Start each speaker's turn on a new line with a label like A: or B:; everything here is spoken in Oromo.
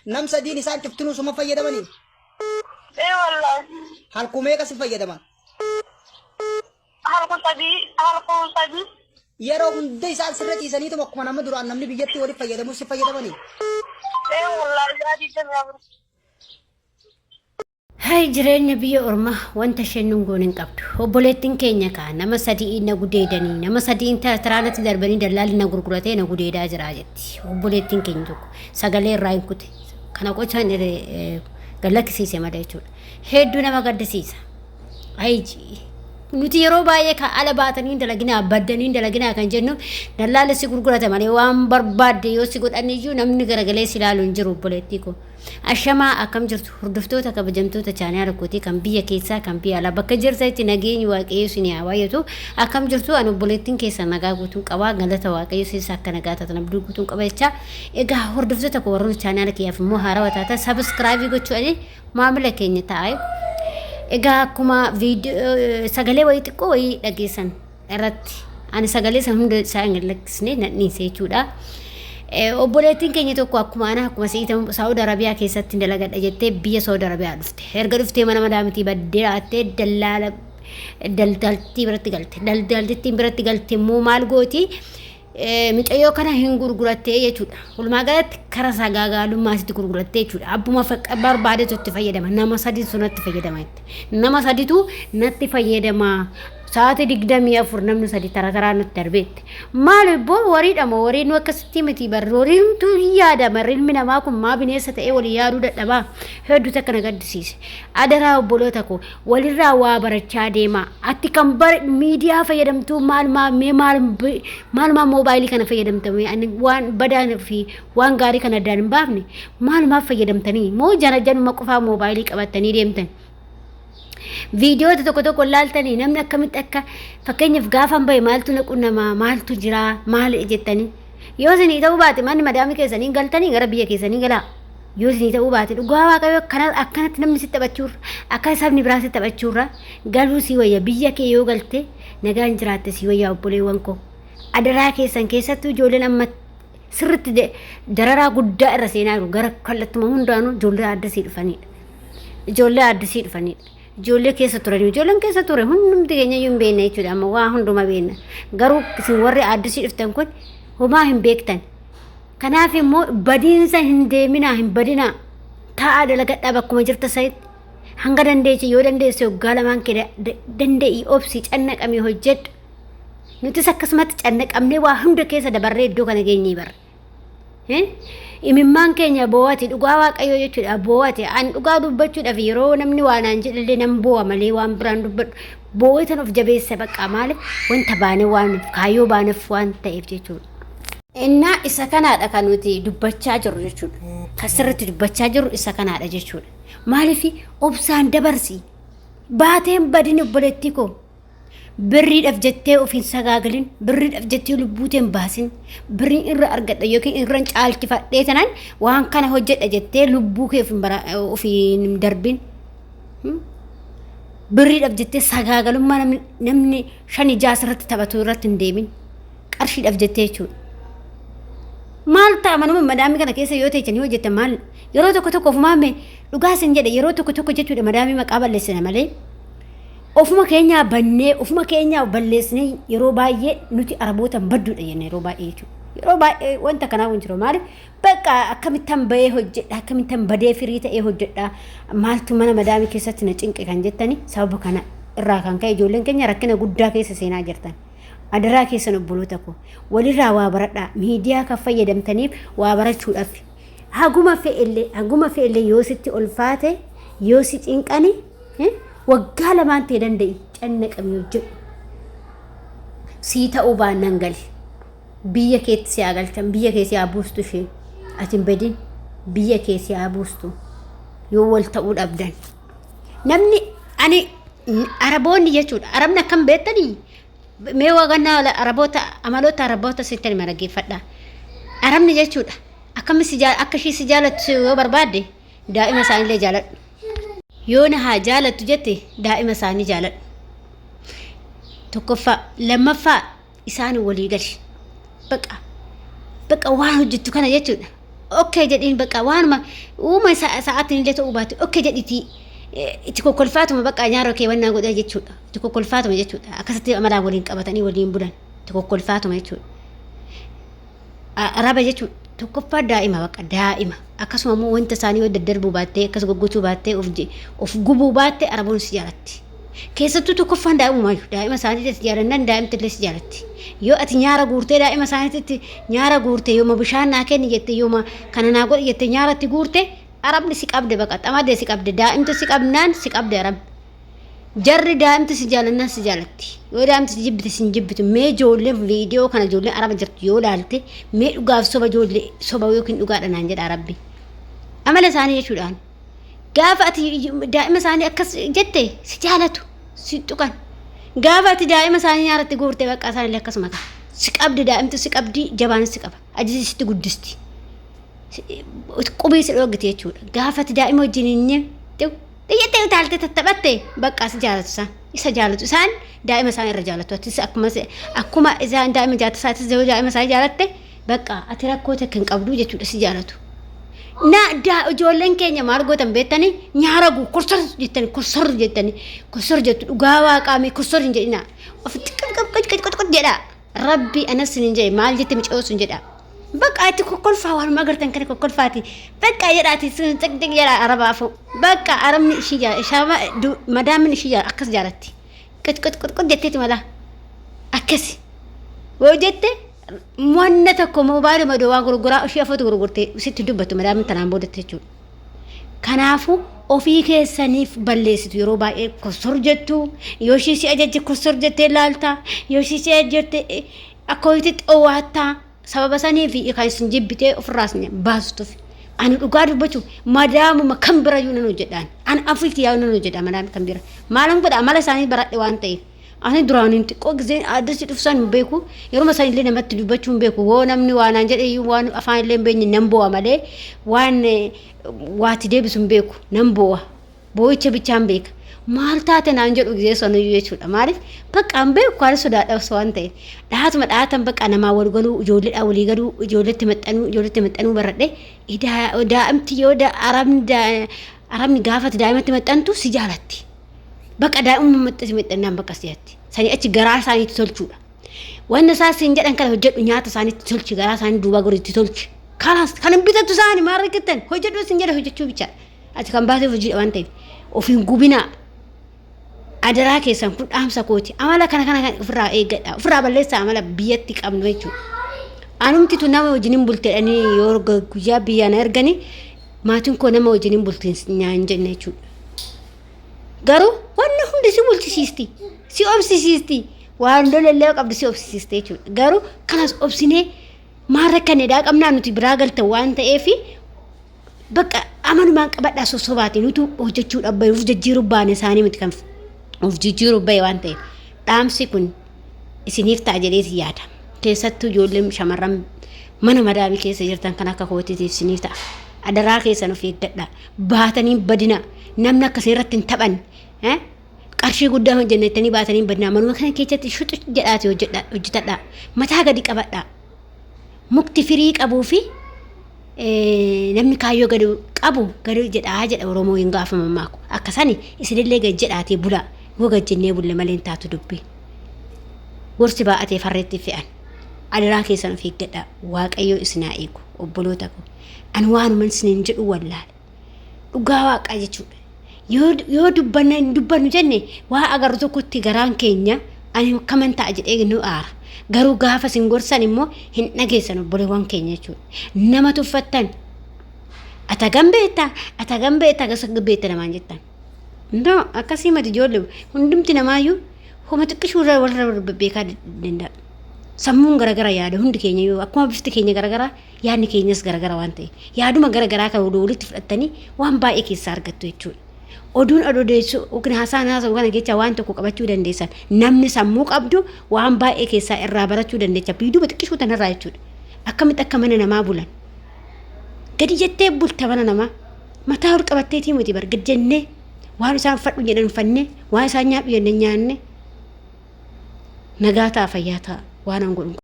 A: نم سدين إنسان تفتنو سما فيدا مني
B: إيه والله
A: halkumee kasi fayyadaman
B: halkun sadii
A: yeroo hunda isaan sirra ciisaniitu akkuma nama duraan namni biyyatti waliif fayyadamu si fayyadamani
B: والله زادي تمام
C: هاي جرين بيا أرما وانت شنو نقولين قبض وبولتين كينيا كان نما سدي إننا قديدني نما سدي إنت ترانا تدربني دلال نقولكلاتي نقوليدا جراجتي وبولتين كينجوك سجلي راين كتي كنا كوتشان قالك سيسة ما دايتول هيدونا ما قد سيسة هايجي nuti yeroo baay'ee ka ala baatanii dalagina baddanii dalagina kan jennu dallaala si gurgurata malee waan barbaadde yoo si godhanni iyyuu namni garagalee si ilaalu hin jiru obboleettii ko ashamaa akkam jirtu hordoftoota kabajamtoota chaanaa rakkooti kan biyya keessaa kan biyya alaa bakka jirtatti nageenyi waaqayyo si ni hawaayatu akkam jirtu an obboleettiin keessa nagaa guutuun qabaa galata waaqayyo si akka nagaa taatan abduu guutuun qaba jecha egaa hordoftoota ko warroon chaanaa kiyyaaf immoo haarawaa taata subscribe gochuudhaan maamila keenya ta'aa egaa akkuma viidiyoo sagalee wayii xiqqoo wayii dhageessan irratti ani sagalee san hunda isaa hin lakkisne nadhiisee jechuudha. Obboleettiin keenya tokko akkuma ana akkuma Saawud Arabiyaa keessatti dalagadha jettee biyya Saawud Arabiyaa dhufte. Erga dhuftee mana madaamitii baddee raattee dallaala daldaltii biratti galte. Daldaltittiin biratti galte immoo maal gooti? Mucayyoo kana hin gurgurattee jechuudha. Walumaa galatti kara sagagaalummaa sitti gurgurattee jechuudha. Abbuma barbaadetu itti fayyadama. Nama sadiitu sunatti fayyadama. Nama sadiitu natti fayyadama. Saati 24 namni sadi taraa nutti darbeetti. Maal boo wariidha moo wariin akkasitti miti bar wariintu yaadama ilmi namaa kun maa bineensa ta'ee walii yaaduu dadhabaa hedduu takka na gaddisiise. Adaraa obboloota ko walirraa waa barachaa deema. Atti kan miidiyaa fayyadamtuu maal moobaayilii kana fayyadamtame waan badaan fi waan gaarii kana addaan hin baafne maalumaaf fayyadamtanii moo januma qofaa moobaayilii qabattanii deemtan. Video tokko laaltanii namni akkamitti akka fakkeenyaaf gaafan bahe maaltu naqunnama maaltu jira maal jettanii yoo isin ta'uu baate manni madaamii keessanii galtanii gara biyya keessanii galaa yoo isin ta'uu baate dhugaa waaqayyo akkanatti namni sitti taphachuurra akka sabni biraa sitti taphachuurra galuu si wayya biyya kee yoo galte nagaan jiraatte si wayya obboleewwan koo adaraa keessan keessattuu ijoolleen amma sirritti dararaa guddaa irra seenaa jiru gara kallattuma hundaanuu ijoollee addasii dhufanidha. Ijoollee keessa turan ijoolleen keessa ture hundumti keenya iyyuu hin beekne jechuudha amma waa hunduma beekna garuu isin warri addasii dhuftan kun homaa hin beektan kanaaf immoo badiinsa hin deeminaa hin badinaa taa'aa dalagadhaa bakkuma jirta sa'itti hanga dandeechi yoo dandeesse waggaa lamaan kee danda'ii obsi cannaqamee hojjedhu nutis akkasumatti cannaqamnee waa hunda keessa dabarree iddoo kana geenyee barre. Imimmaan keenya boo'ati dhugaa waaqayyoo jechuudha boo'ati an dhugaa dubbachuudhaaf yeroo namni waan aan jedhalle nam boo'a malee waan biraan dubbadhu boo'itan of jabeessa baqqaa maaliif wanta baane waan kaayyoo baaneef waan ta'eef jechuudha. Innaa isa kanaadha kan nuti dubbachaa jirru jechuudha. Kan sirriitti dubbachaa jirru isa kanaadha jechuudha. Maaliif obsaan dabarsi baateen badin obboleettii koo birriidhaaf jettee ofiin sagaagalin birriidhaaf jettee lubbuuteen baasin birriin irra argadha yookiin irraan caalchifadhee tanan waan kana hojjedha jettee lubbuu kee ofiin darbin birriidhaaf jettee sagaagalummaa namni 5-6 irratti taphatu irratti hin deemin qarshiidhaaf jettee jechuudha. Maal ta'a manuma madaamii kana keessa yoo teechanii hojjettan maal yeroo tokko ofumaame dhugaa isin jedhe yeroo tokko jechuudha madaamii maqaa balleessina malee. Ofuma keenya bannee ofuma keenya balleessnee yeroo baay'ee nuti araboota badduudha jennee yeroo baay'ee jechuudha. Yeroo baay'ee wanta kanaa hin jiru maali bakka akkamittan bahee hojjedha akkamittan badee firii ta'ee hojjedha maaltu mana madaamii keessatti na cinqe kan jettani sababa kana irraa kan ka'e ijoolleen keenya rakkina guddaa keessa seenaa jirtan. Adaraa keessan obboloota ko walirraa waa baradhaa miidiyaa kan fayyadamtaniif waa barachuudhaaf haguma fe'ellee yoo sitti ulfaate yoo si cinqani waggaa lamaan ta'e danda'i cannaqamee hojjedhu sii ta'uu baannaan gali biyya keetti si agalchan biyya kee si abuustu ishee ati hin badin biyya kee si abuustu yoo wal ta'uu dhabdan namni ani araboonni jechuudha arabni akkam beektanii mee wagannaa araboota amaloota araboota sittani marageeffadha arabni jechuudha akka ishii si jaalattu yoo barbaadde daa'ima isaanillee jaaladhu. Yoo na haa jaalattu jette daa'ima isaanii jaaladhu. Tokkoffaa lammaffaa isaan walii gali. Baqa waan hojjettu kana jechuudha. اوكي جدين بقى وانما وما ساعات اللي توبات اوكي جديتي تكو كلفاتهم بقى نيارو كي وانا غدا جيتشودا تكو كلفاتهم جيتشودا اكستي امدا ولين قبتني ولين بدن تكو كلفاتهم جيتشودا araba jechuun tokkoffaa daa'ima baqa daa'ima akkasuma immoo wanta isaanii wada darbuu baattee akkas goggochuu baattee of gubuu baattee araboon si jaalatti keessattuu tokkoffaan daa'imumaayyuu daa'ima isaaniitti jaalannan daa'imtillee si jaalatti yoo ati nyaara guurtee daa'ima isaaniitti nyaara guurtee yooma bishaan naa kenni jettee yooma kana naa godhi jettee nyaaratti guurtee arabni si qabde baqa xamadee si qabde daa'imti si qabnaan si qabde arabni jarri daa'imti si jaalannan si jaalatti yoo daa'imti si jibbite si jibbitu mee ijoolleen viidiyoo kana ijoolleen araba jirtu yoo laalte mee dhugaaf soba ijoollee soba yookiin dhugaadha naan jedha rabbi amala isaanii jechuudhaan gaafa ati daa'ima isaanii akkas jette si jaalatu si tuqan gaafa ati daa'ima isaanii nyaaratti guurtee baqqaa isaanii akkasuma ta'a si qabdi daa'imti si qabdi jabaan si qaba ajji sitti guddisti qubii si dhoogite jechuudha gaafa ati daa'ima wajjin hin Diyyate utaalte tattabatte bakka si jaalatu san isa jaalatu san daa'ima isaan irra jaalatu atis akkuma isaan daa'ima jaata isaatis daa'ima isaan jaalatte bakka ati rakkoo takka hin qabdu jechuudha si jaalatu. Na ijoolleen keenya maal gootan beektanii nyaara guu kursor jettu dhugaa waaqaami kursor hin jedhina ofitti qaqaqaqaqaqaq jedha rabbi anas hin jedhe maal jette micoosu jedha. Bakka ati kokkolfaa waan magartan kan kokkolfaati bakka jedhaati xiqxiq jedha arabaafu bakka arabni ishii shaaba madaamin ishii akkas jaalatti qaqaqaqaq jetteeti mala akkas woo jette wanna tokko moobaayilii madoo gurguraa ishii afootu gurgurtee sitti dubbatu madaamin tanaan boodatte jechuudha. Kanaafu ofii keessaniif balleessitu yeroo baay'ee kursor jettu yoo ishii si ajajje kursor jettee laalta yoo ishii si ajajjette akkootti xoowaattaa sababa sanii fi kan isin jibbitee ofirraas baastuuf ani dhugaa dubbachuu madaamuma kan bira yoo nan hojjedhaan ani afriitti yaa nan hojjedha madaam kan bira maalan godha amala isaanii baradhe waan ta'eef ani duraanin xiqqoo giseen addasi dhufsan beeku yeroo masaan illee namatti dubbachuun beeku woo namni waanaan jedhe waan afaan illee beenye nan bo'a malee waan waati deebisuun beeku nan bo'a boo'icha bichaan beeka maal taate naan jedhu gisee sonu jechuudha maaliif bakka an beeku kan sodaadha waan ta'eef dhahatuma dhahatan bakka namaa wal galuu ijoolleedha walii galuu ijoolletti maxxanuu baradhe daa'imti yoo arabni gaafate daa'imatti maxxantu si jaalatti bakka daa'imuma maxxannaan bakka siyatti sanii achi garaa isaaniitti tolchuudha wanna isaas hin jedhan kana hojjedhu nyaata isaaniitti tolchi garaa isaanii duubaa goriitti tolchi kalaas kan bitatu isaanii maal rakkatan hojjedhu isin jedha hojjechuu bicha ati kan baasee hojiidha waan ta'eef ofiin gubinaa adaraa keessan kun dhaamsa kooti amala kana ofirraa eeggadha ofirraa balleessaa amala biyyatti qabnu jechuudha. Anumtitu nama wajjin bulteedhanii yoo guyyaa biyyaan ergani maatiin koo nama wajjin bulteen nyaan jenne jechuudha. Garuu wanna hundi si bulchisiisti si obsisiisti waan lollee qabdu si obsisiisti jechuudha. Garuu kanas obsinee maal rakkanneedhaa qabnaa nuti biraa galtan waan ta'eef bakka amanumaan qabadhaa sosobaatiin nuti hojjechuu dhabbayuuf jijjiiruu baane isaanii miti kan of jijjiiruu bahe waan ta'eef dhaamsi kun isiniif ta'a jedheeti yaada. Keessattuu ijoolleen shamarran mana madaamii keessa jirtan kan akka kootiitiif isiniif ta'a. Adaraa keessan of eeggadhaa baatanii badina namni akkasii irratti hin taphan qarshii guddaa hojjennettanii baatanii badina manuma kana keessatti shuxu jedhaati hojjetadhaa mataa gadi qabadhaa mukti firii qabuu fi namni kaayyoo gadi qabu gadi jedha Oromoo hin gaafama maaku akkasani isinillee gadi jedhaatee bulaa yoo gajjennee bulle malee hin taatu dubbii gorsi baa'atee farreetti fe'an adaraa keessan of eeggadhaa waaqayyoo isinaa eegu obboloota koo an waanuman isiniin jedhu wallaale dhugaa waaqaa jechuudha yoo dubbannu jenne waa agarru tokkotti garaan keenya ani kaman ta'a jedhee nu aara garuu gaafa sin gorsan immoo hin dhageessan obboleewwan keenya jechuudha nama tuffattan ata gambeetta gasa gabbeetta namaan jettan no akkasii mati ijoollee hundumti namaayyuu homa xiqqishuurra warra beekaa danda'a sammuun garagara yaada hundi keenya yoo akkuma bifti keenya garagara yaadni keenyas garagara waan ta'e yaaduma garagaraa kan walitti fudhattanii waan baay'ee keessaa argattu jechuudha. Oduun odeessu yookiin haasaan kana jecha waan tokko qabachuu dandeessan namni sammuu qabdu waan baay'ee keessaa irraa barachuu dandeecha biiduu xiqqishuu tanarraa jechuudha. Akkamitti akka mana namaa bulan gadi jettee bulta mana namaa mataa ol qabatteetii miti bar gadi jennee waan isaan fadhu jedhan fannee waan isaan nyaadhu jennee nyaanne nagaa ta'a fayyaa ta'a waan an godhu